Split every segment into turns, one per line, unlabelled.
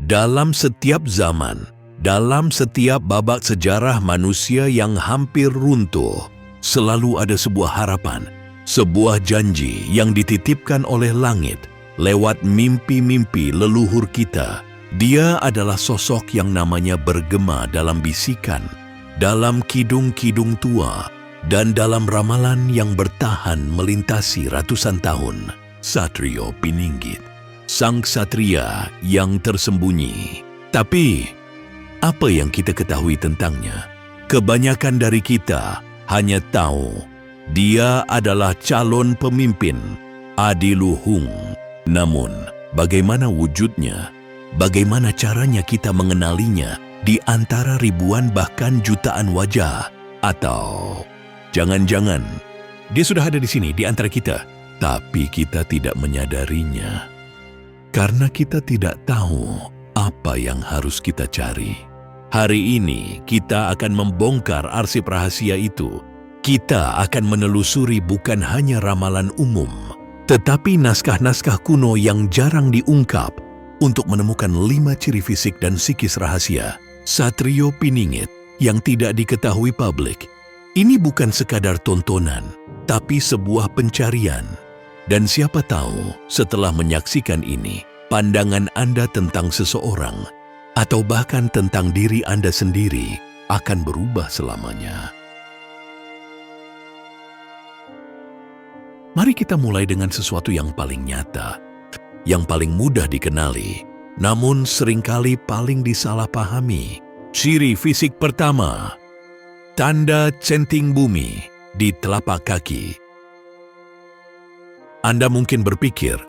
Dalam setiap zaman, dalam setiap babak sejarah manusia yang hampir runtuh, selalu ada sebuah harapan, sebuah janji yang dititipkan oleh langit lewat mimpi-mimpi leluhur kita. Dia adalah sosok yang namanya bergema dalam bisikan, dalam kidung-kidung tua, dan dalam ramalan yang bertahan melintasi ratusan tahun. Satrio Pininggit, sang ksatria yang tersembunyi. Tapi, apa yang kita ketahui tentangnya? Kebanyakan dari kita hanya tahu dia adalah calon pemimpin Adiluhung. Namun, bagaimana wujudnya? Bagaimana caranya kita mengenalinya di antara ribuan bahkan jutaan wajah? Atau jangan-jangan dia sudah ada di sini di antara kita, tapi kita tidak menyadarinya karena kita tidak tahu apa yang harus kita cari. Hari ini kita akan membongkar arsip rahasia itu. Kita akan menelusuri bukan hanya ramalan umum, tetapi naskah-naskah kuno yang jarang diungkap untuk menemukan 5 ciri fisik dan psikis rahasia Satrio Pininggit yang tidak diketahui publik. Ini bukan sekadar tontonan, tapi sebuah pencarian. Dan siapa tahu setelah menyaksikan ini, pandangan Anda tentang seseorang atau bahkan tentang diri Anda sendiri akan berubah selamanya. Mari kita mulai dengan sesuatu yang paling nyata, yang paling mudah dikenali, namun seringkali paling disalahpahami. Ciri fisik pertama, tanda centing bumi di telapak kaki. Anda mungkin berpikir,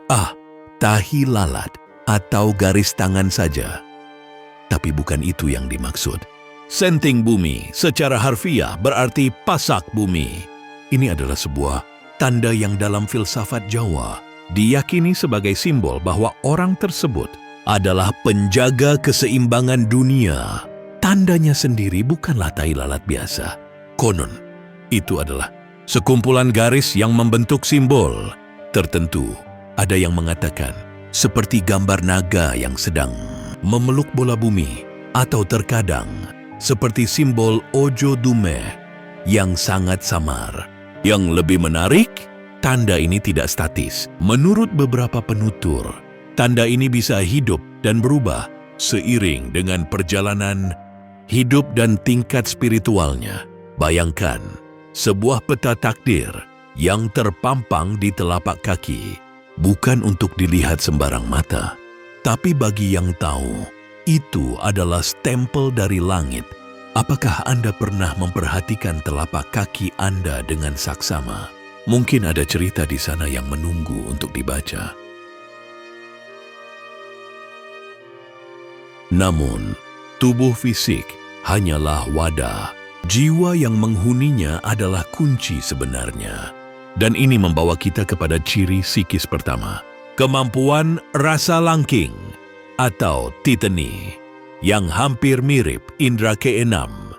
tahi lalat atau garis tangan saja. Tapi bukan itu yang dimaksud. Centing bumi secara harfiah berarti pasak bumi. Ini adalah sebuah tanda yang dalam filsafat Jawa diyakini sebagai simbol bahwa orang tersebut adalah penjaga keseimbangan dunia. Tandanya sendiri bukanlah tahi lalat biasa. Konon, itu adalah sekumpulan garis yang membentuk simbol tertentu. Ada yang mengatakan seperti gambar naga yang sedang memeluk bola bumi, atau terkadang seperti simbol Ojo Dume yang sangat samar. Yang lebih menarik, tanda ini tidak statis. Menurut beberapa penutur, tanda ini bisa hidup dan berubah seiring dengan perjalanan hidup dan tingkat spiritualnya. Bayangkan, sebuah peta takdir yang terpampang di telapak kaki, bukan untuk dilihat sembarang mata, tapi bagi yang tahu, itu adalah stempel dari langit. Apakah Anda pernah memperhatikan telapak kaki Anda dengan saksama? Mungkin ada cerita di sana yang menunggu untuk dibaca. Namun, tubuh fisik hanyalah wadah. Jiwa yang menghuninya adalah kunci sebenarnya. Dan ini membawa kita kepada ciri psikis pertama. Kemampuan rasa langking atau titeni yang hampir mirip indera keenam.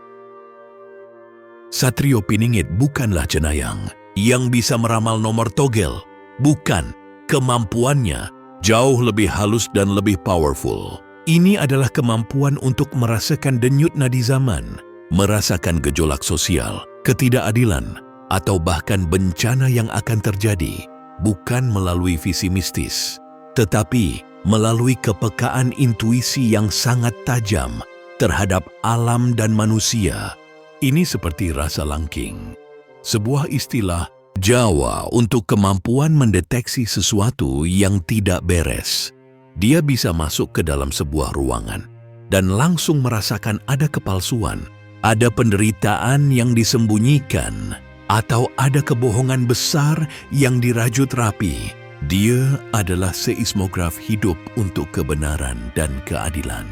Satrio Pininggit bukanlah cenayang yang bisa meramal nomor togel. Bukan, kemampuannya jauh lebih halus dan lebih powerful. Ini adalah kemampuan untuk merasakan denyut nadi zaman, merasakan gejolak sosial, ketidakadilan, atau bahkan bencana yang akan terjadi, bukan melalui visi mistis, tetapi melalui kepekaan intuisi yang sangat tajam terhadap alam dan manusia. Ini seperti rasa langking, sebuah istilah Jawa untuk kemampuan mendeteksi sesuatu yang tidak beres. Dia bisa masuk ke dalam sebuah ruangan dan langsung merasakan ada kepalsuan, ada penderitaan yang disembunyikan, atau ada kebohongan besar yang dirajut rapi. Dia adalah seismograf hidup untuk kebenaran dan keadilan.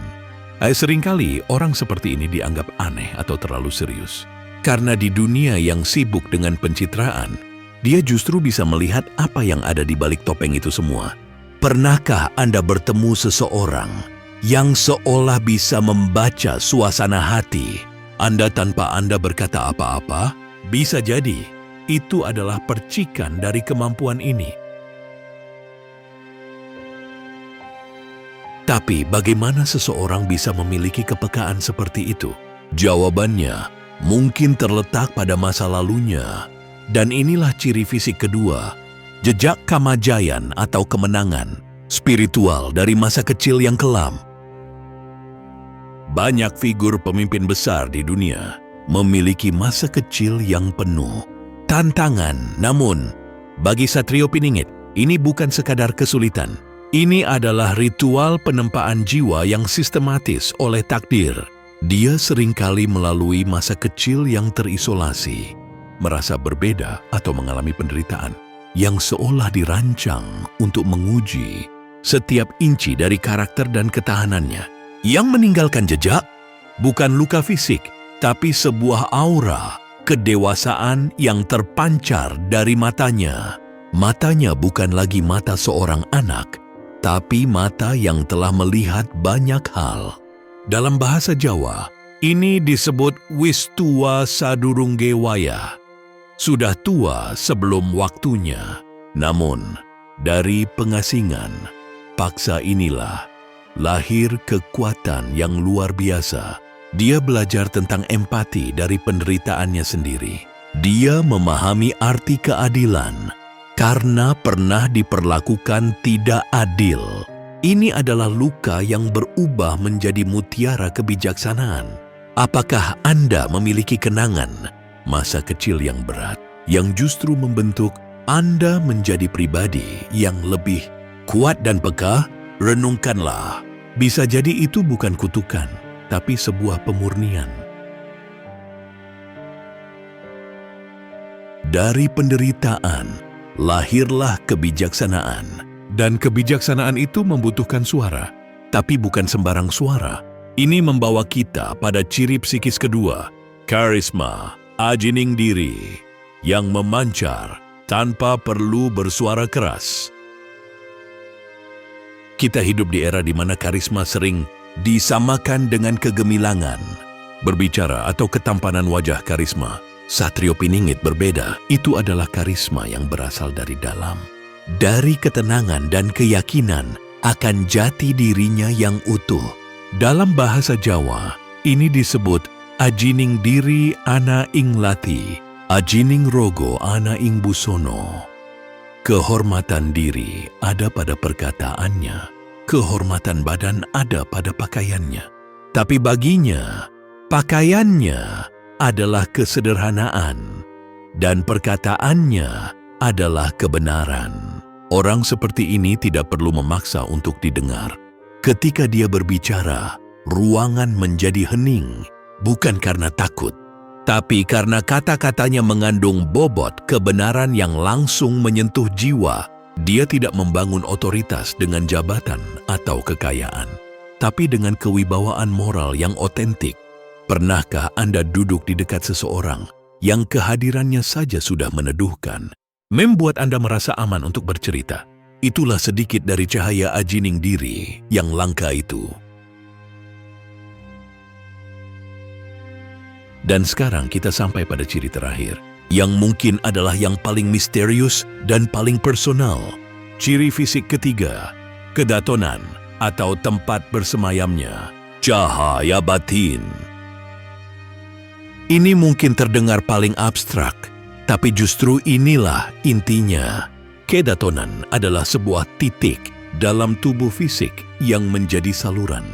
Seringkali orang seperti ini dianggap aneh atau terlalu serius. Karena di dunia yang sibuk dengan pencitraan, dia justru bisa melihat apa yang ada di balik topeng itu semua. Pernahkah Anda bertemu seseorang yang seolah bisa membaca suasana hati Anda tanpa Anda berkata apa-apa? Bisa jadi, itu adalah percikan dari kemampuan ini. Tapi bagaimana seseorang bisa memiliki kepekaan seperti itu? Jawabannya mungkin terletak pada masa lalunya. Dan inilah ciri fisik kedua, jejak kamajayan atau kemenangan spiritual dari masa kecil yang kelam. Banyak figur pemimpin besar di dunia memiliki masa kecil yang penuh tantangan. Namun, bagi Satrio Piningit, ini bukan sekadar kesulitan. Ini adalah ritual penempaan jiwa yang sistematis oleh takdir. Dia seringkali melalui masa kecil yang terisolasi, merasa berbeda atau mengalami penderitaan yang seolah dirancang untuk menguji setiap inci dari karakter dan ketahanannya. Yang meninggalkan jejak bukan luka fisik, tapi sebuah aura kedewasaan yang terpancar dari matanya. Matanya bukan lagi mata seorang anak, tapi mata yang telah melihat banyak hal. Dalam bahasa Jawa, ini disebut wis tua sadurunge wayah, sudah tua sebelum waktunya. Namun, dari pengasingan, paksa inilah lahir kekuatan yang luar biasa. Dia belajar tentang empati dari penderitaannya sendiri. Dia memahami arti keadilan karena pernah diperlakukan tidak adil. Ini adalah luka yang berubah menjadi mutiara kebijaksanaan. Apakah Anda memiliki kenangan masa kecil yang berat, yang justru membentuk Anda menjadi pribadi yang lebih kuat dan peka? Renungkanlah. Bisa jadi itu bukan kutukan, tapi sebuah pemurnian. Dari penderitaan lahirlah kebijaksanaan, dan kebijaksanaan itu membutuhkan suara, tapi bukan sembarang suara. Ini membawa kita pada ciri psikis kedua, karisma, ajining diri, yang memancar tanpa perlu bersuara keras. Kita hidup di era di mana karisma sering disamakan dengan kegemilangan. Berbicara atau ketampanan wajah karisma, Satrio Piningit berbeda. Itu adalah karisma yang berasal dari dalam. Dari ketenangan dan keyakinan akan jati dirinya yang utuh. Dalam bahasa Jawa, ini disebut ajining diri ana ing lati, ajining rogo ana ing busono. Kehormatan diri ada pada perkataannya, kehormatan badan ada pada pakaiannya. Tapi baginya, pakaiannya adalah kesederhanaan, dan perkataannya adalah kebenaran. Orang seperti ini tidak perlu memaksa untuk didengar. Ketika dia berbicara, ruangan menjadi hening, bukan karena takut, tapi karena kata-katanya mengandung bobot kebenaran yang langsung menyentuh jiwa. Dia tidak membangun otoritas dengan jabatan atau kekayaan, tapi dengan kewibawaan moral yang otentik. Pernahkah Anda duduk di dekat seseorang yang kehadirannya saja sudah meneduhkan, membuat Anda merasa aman untuk bercerita? Itulah sedikit dari cahaya ajining diri yang langka itu. Dan sekarang kita sampai pada ciri terakhir, yang mungkin adalah yang paling misterius dan paling personal. Ciri fisik ketiga, kedatonan atau tempat bersemayamnya, cahaya batin. Ini mungkin terdengar paling abstrak, tapi justru inilah intinya. Kedatonan adalah sebuah titik dalam tubuh fisik yang menjadi saluran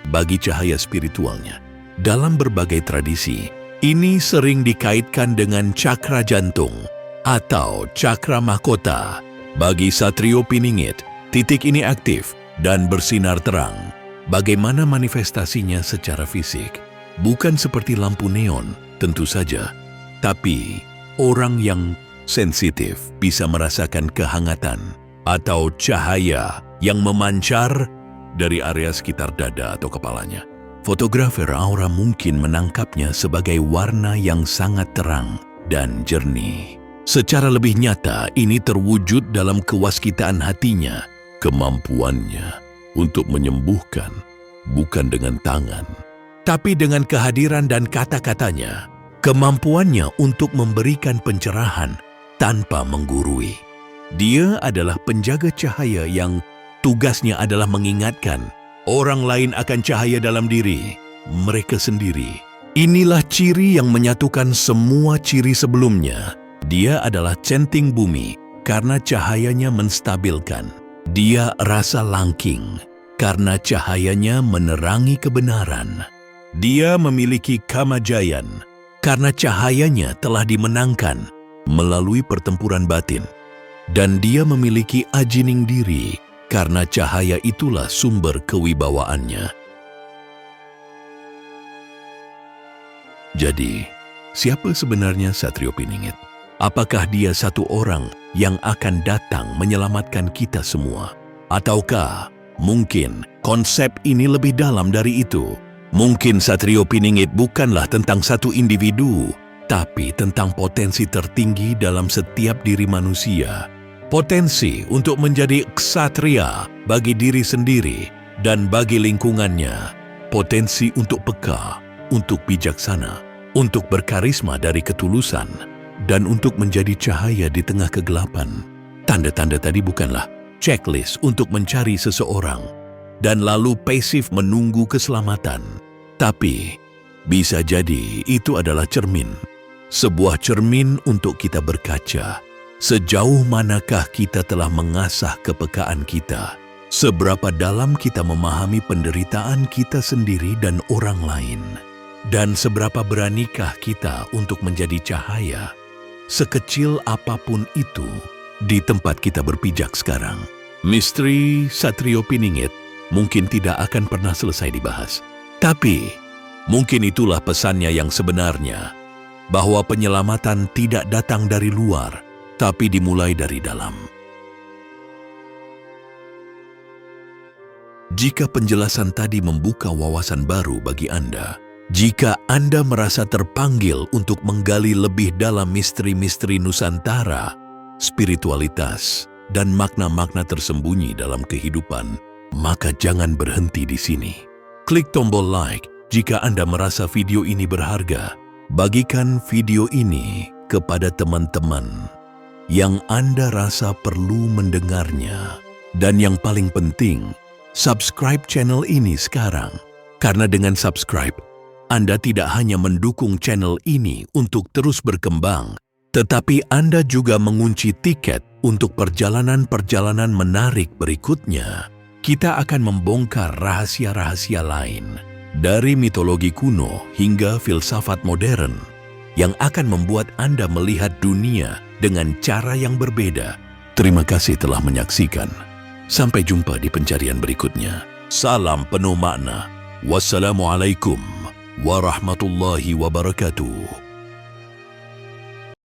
bagi cahaya spiritualnya. Dalam berbagai tradisi, ini sering dikaitkan dengan cakra jantung atau cakra mahkota. Bagi Satrio Piningit, titik ini aktif dan bersinar terang. Bagaimana manifestasinya secara fisik? Bukan seperti lampu neon, tentu saja, tapi orang yang sensitif bisa merasakan kehangatan atau cahaya yang memancar dari area sekitar dada atau kepalanya. Fotografer aura mungkin menangkapnya sebagai warna yang sangat terang dan jernih. Secara lebih nyata, ini terwujud dalam kewaskitaan hatinya, kemampuannya untuk menyembuhkan, bukan dengan tangan, tapi dengan kehadiran dan kata-katanya, kemampuannya untuk memberikan pencerahan tanpa menggurui. Dia adalah penjaga cahaya yang tugasnya adalah mengingatkan Orang lain akan cahaya dalam diri mereka sendiri. Inilah ciri yang menyatukan semua ciri sebelumnya. Dia adalah centing bumi karena cahayanya menstabilkan. Dia rasa langking karena cahayanya menerangi kebenaran. Dia memiliki kamajayan karena cahayanya telah dimenangkan melalui pertempuran batin. Dan dia memiliki ajining diri karena cahaya itulah sumber kewibawaannya. Jadi, siapa sebenarnya Satrio Piningit? Apakah dia satu orang yang akan datang menyelamatkan kita semua? Ataukah mungkin konsep ini lebih dalam dari itu? Mungkin Satrio Piningit bukanlah tentang satu individu, tapi tentang potensi tertinggi dalam setiap diri manusia. Potensi untuk menjadi ksatria bagi diri sendiri dan bagi lingkungannya. Potensi untuk peka, untuk bijaksana, untuk berkarisma dari ketulusan, dan untuk menjadi cahaya di tengah kegelapan. Tanda-tanda tadi bukanlah checklist untuk mencari seseorang dan lalu pasif menunggu keselamatan. Tapi, bisa jadi itu adalah cermin. Sebuah cermin untuk kita berkaca. Sejauh manakah kita telah mengasah kepekaan kita? Seberapa dalam kita memahami penderitaan kita sendiri dan orang lain? Dan seberapa beranikah kita untuk menjadi cahaya? Sekecil apapun itu, di tempat kita berpijak sekarang. Misteri Satrio Piningit mungkin tidak akan pernah selesai dibahas. Tapi, mungkin itulah pesannya yang sebenarnya, bahwa penyelamatan tidak datang dari luar, tapi dimulai dari dalam. Jika penjelasan tadi membuka wawasan baru bagi Anda, jika Anda merasa terpanggil untuk menggali lebih dalam misteri-misteri Nusantara, spiritualitas, dan makna-makna tersembunyi dalam kehidupan, maka jangan berhenti di sini. Klik tombol like jika Anda merasa video ini berharga. Bagikan video ini kepada teman-teman yang Anda rasa perlu mendengarnya. Dan yang paling penting, subscribe channel ini sekarang. Karena dengan subscribe, Anda tidak hanya mendukung channel ini untuk terus berkembang, tetapi Anda juga mengunci tiket untuk perjalanan-perjalanan menarik berikutnya. Kita akan membongkar rahasia-rahasia lain, dari mitologi kuno hingga filsafat modern, yang akan membuat Anda melihat dunia dengan cara yang berbeda. Terima kasih telah menyaksikan. Sampai jumpa di pencarian berikutnya. Salam penuh makna. Wassalamualaikum warahmatullahi wabarakatuh.